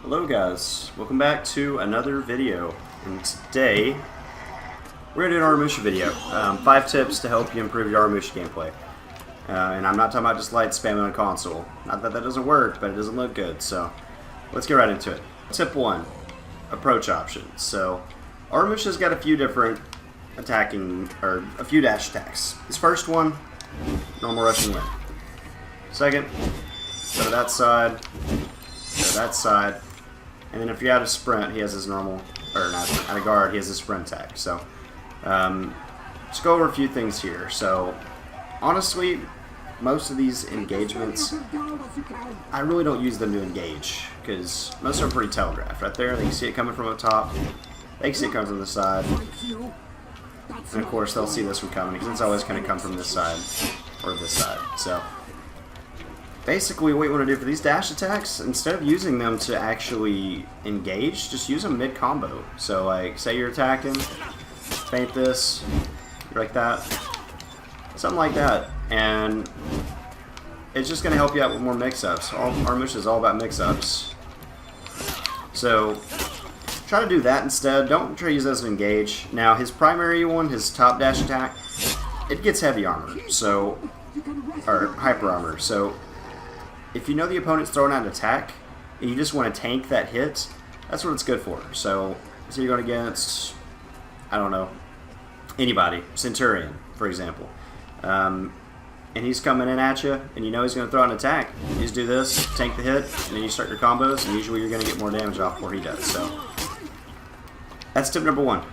Hello guys, welcome back to another video, and today we're going to do an Aramusha video. 5 tips to help you improve your Aramusha gameplay. And I'm not talking about just light spamming on console. Not that that doesn't work, but it doesn't look good, so let's get right into it. Tip 1, approach options. So Aramusha's got a few different attacking, or a few dash attacks. His first one, normal rushing in. Second, go to that side, go to that side. And then if you're out of sprint, he has his normal, or not out of guard, he has his sprint attack. So, let's go over a few things here. So, honestly, most of these engagements, I really don't use them to engage, because most of them are pretty telegraphed. Right there, they can see it coming from up top, they can see it coming from the side, and of course they'll see this one coming, because it's always going to come from this side, or this side. So, basically, what you want to do for these dash attacks, instead of using them to actually engage, just use them mid-combo. So, like, say you're attacking, feint this, like that, something like that, and it's just going to help you out with more mix-ups. Aramusha is all about mix-ups. So, try to do that instead. Don't try to use those to engage. Now, his primary one, his top dash attack, it gets heavy armor, so, or hyper armor, so if you know the opponent's throwing out an attack, and you just want to tank that hit, that's what it's good for. So you're going against, I don't know, anybody, Centurion, for example, and he's coming in at you, and you know he's going to throw out an attack. You just do this, tank the hit, and then you start your combos, and usually you're going to get more damage off before he does. So that's tip number 1.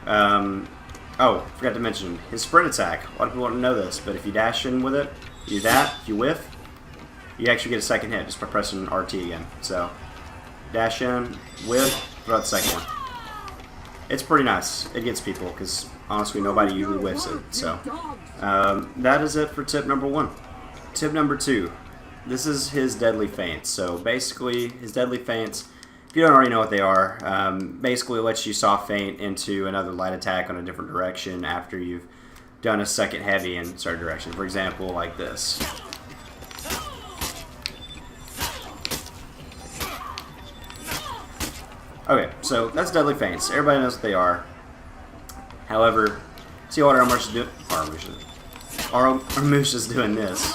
Oh, forgot to mention, his sprint attack. A lot of people want to know this, but if you dash in with it, you do that, if you whiff, you actually get a second hit just by pressing RT again. So, dash in, whip, throw out the second one. It's pretty nice. It gets people, because honestly nobody usually whiffs it. So, that is it for tip number 1. Tip number 2. This is his deadly feints. So, basically, his deadly feints, if you don't already know what they are, basically it lets you soft feint into another light attack on a different direction after you've done a second heavy in a certain direction. For example, like this. Okay, so that's deadly feints. Everybody knows what they are. However, see what Aramusha's doing? Aramusha's doing this,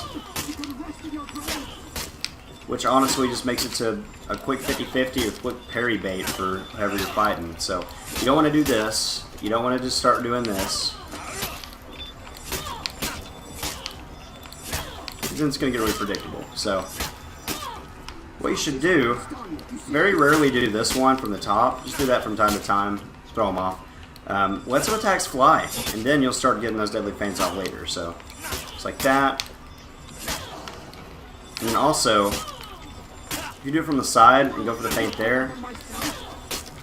which honestly just makes it to a quick 50-50 or quick parry bait for whoever you're fighting. So you don't want to do this. You don't want to just start doing this. Then it's going to get really predictable. So what you should do, very rarely do this one from the top. Just do that from time to time. Throw them off. Let some attacks fly, and then you'll start getting those deadly feints off later. So, just like that. And then also, if you do it from the side and go for the feint there,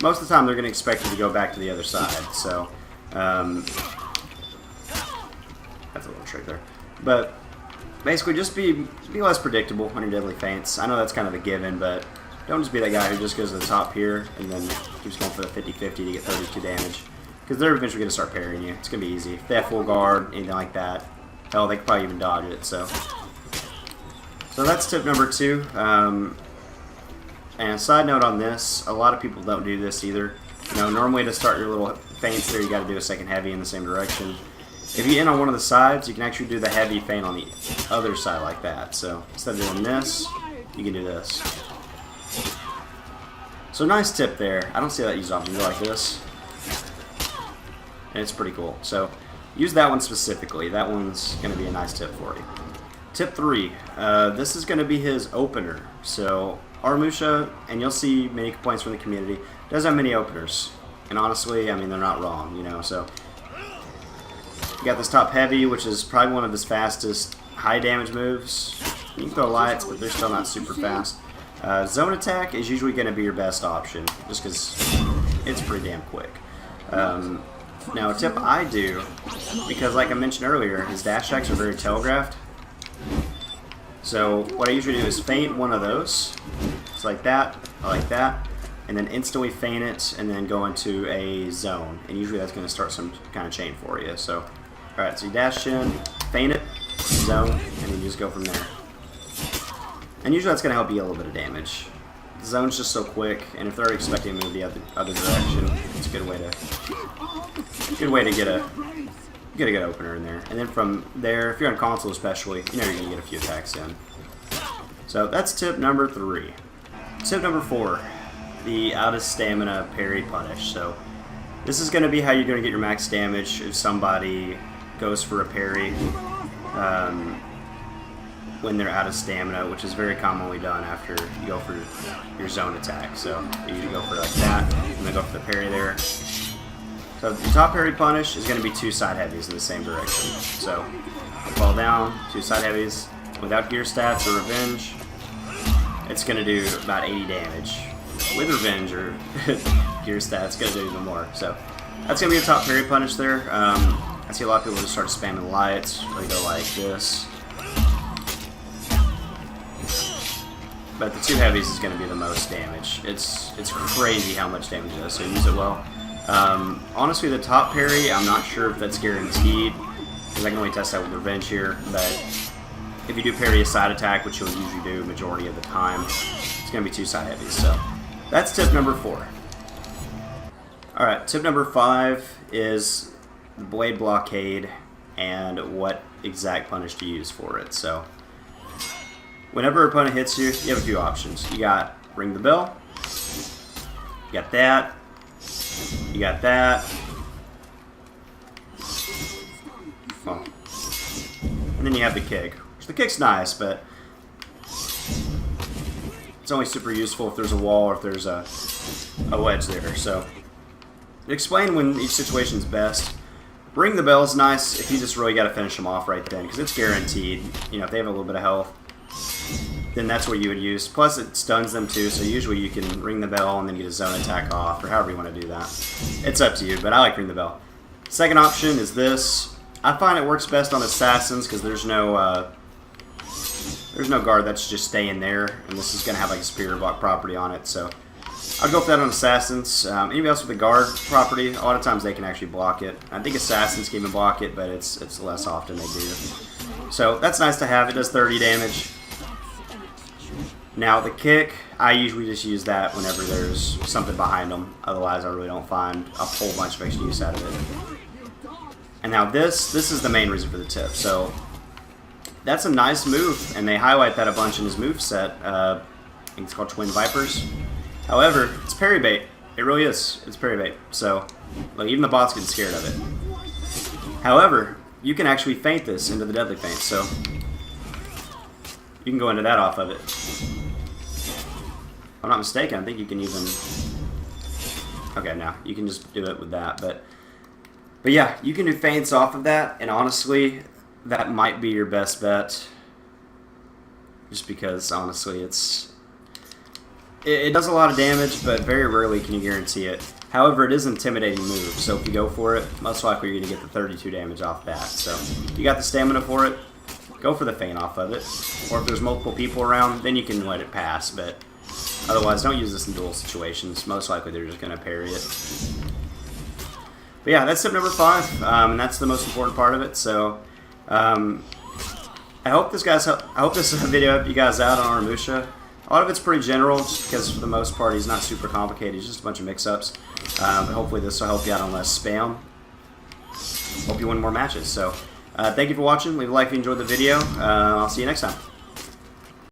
most of the time they're going to expect you to go back to the other side. So, that's a little trick there. But basically, just be less predictable on your deadly feints. I know that's kind of a given, but don't just be that guy who just goes to the top here and then keeps going for the 50-50 to get 32 damage. Because they're eventually going to start parrying you. It's going to be easy. If they have full guard, anything like that, hell, they could probably even dodge it. So that's tip number 2. And a side note on this, a lot of people don't do this either. You know, normally to start your little feints there, you got to do a second heavy in the same direction. If you end on one of the sides, you can actually do the heavy feint on the other side like that. So instead of doing this, you can do this. So nice tip there. I don't see that used often. You go like this, and it's pretty cool. So use that one specifically. That one's going to be a nice tip for you. Tip 3. This is going to be his opener. So Aramusha, and you'll see many complaints from the community, does have many openers. And honestly, I mean, they're not wrong, you know. So you got this top heavy, which is probably one of his fastest high damage moves. You can throw lights, but they're still not super fast. Zone attack is usually going to be your best option, just because it's pretty damn quick. Now, a tip I do, because like I mentioned earlier, his dash attacks are very telegraphed. So what I usually do is feint one of those. It's like that, and then instantly feint it, and then go into a zone. And usually that's going to start some kind of chain for you. So, alright, so you dash in, feint it, zone, and then you just go from there. And usually that's going to help you get a little bit of damage. The zone's just so quick, and if they're expecting to move the other direction, it's a good way to get a good opener in there. And then from there, if you're on console especially, you know you're gonna get a few attacks in. So that's tip number 3. Tip number 4, the out of stamina parry punish. So this is gonna be how you're gonna get your max damage if somebody goes for a parry when they're out of stamina, which is very commonly done after you go for your zone attack. So you usually go for like that, and then go for the parry there. So the top parry punish is going to be 2 side heavies in the same direction. So fall down, 2 side heavies. Without gear stats or revenge, it's going to do about 80 damage. With revenge or gear stats, it's going to do even more. So that's going to be a top parry punish there. I see a lot of people just start spamming lights, or they go like this. But the 2 heavies is going to be the most damage. It's crazy how much damage it does, so use it well. Honestly, the top parry, I'm not sure if that's guaranteed, because I can only test that with revenge here, but if you do parry a side attack, which you'll usually do majority of the time, it's going to be 2 side heavies. So that's tip number 4. Alright, tip number 5 is the blade blockade and what exact punish to use for it. So whenever an opponent hits you, you have a few options. You got ring the bell, you got that, you got that, well, and then you have the kick. Which the kick's nice, but it's only super useful if there's a wall or if there's a wedge there. So to explain when each situation's best, ring the bell is nice if you just really got to finish them off right then, because it's guaranteed. You know, if they have a little bit of health, then that's what you would use. Plus it stuns them too, so usually you can ring the bell and then get a zone attack off, or however you want to do that. It's up to you, but I like ring the bell. Second option is this. I find it works best on assassins because there's no guard that's just staying there, and this is going to have like a superior block property on it, so I'll go for that on assassins. Anybody else with a guard property, a lot of times they can actually block it. I think assassins can even block it, but it's less often they do. So that's nice to have. It does 30 damage. Now the kick, I usually just use that whenever there's something behind them. Otherwise, I really don't find a whole bunch of extra use out of it. And now this is the main reason for the tip. So that's a nice move, and they highlight that a bunch in his moveset. I think it's called Twin Vipers. However, it's parry bait. It really is. It's parry bait. So like, even the bots get scared of it. However, you can actually feint this into the deadly feint. So you can go into that off of it. If I'm not mistaken, I think you can even... Okay, now you can just do it with that. But yeah, you can do feints off of that, and honestly, that might be your best bet. Just because, honestly, it does a lot of damage, but very rarely can you guarantee it. However, it is an intimidating move, so if you go for it, most likely you're going to get the 32 damage off bat. So you got the stamina for it, go for the feint off of it. Or if there's multiple people around, then you can let it pass, but otherwise don't use this in duel situations. Most likely they're just going to parry it. But yeah, that's tip number 5, and that's the most important part of it. So I hope this video helped you guys out on Aramusha. A lot of it's pretty general, just because for the most part he's not super complicated. He's just a bunch of mix-ups. But hopefully this will help you out on less spam. Hope you win more matches. So thank you for watching. Leave a like if you enjoyed the video. I'll see you next time.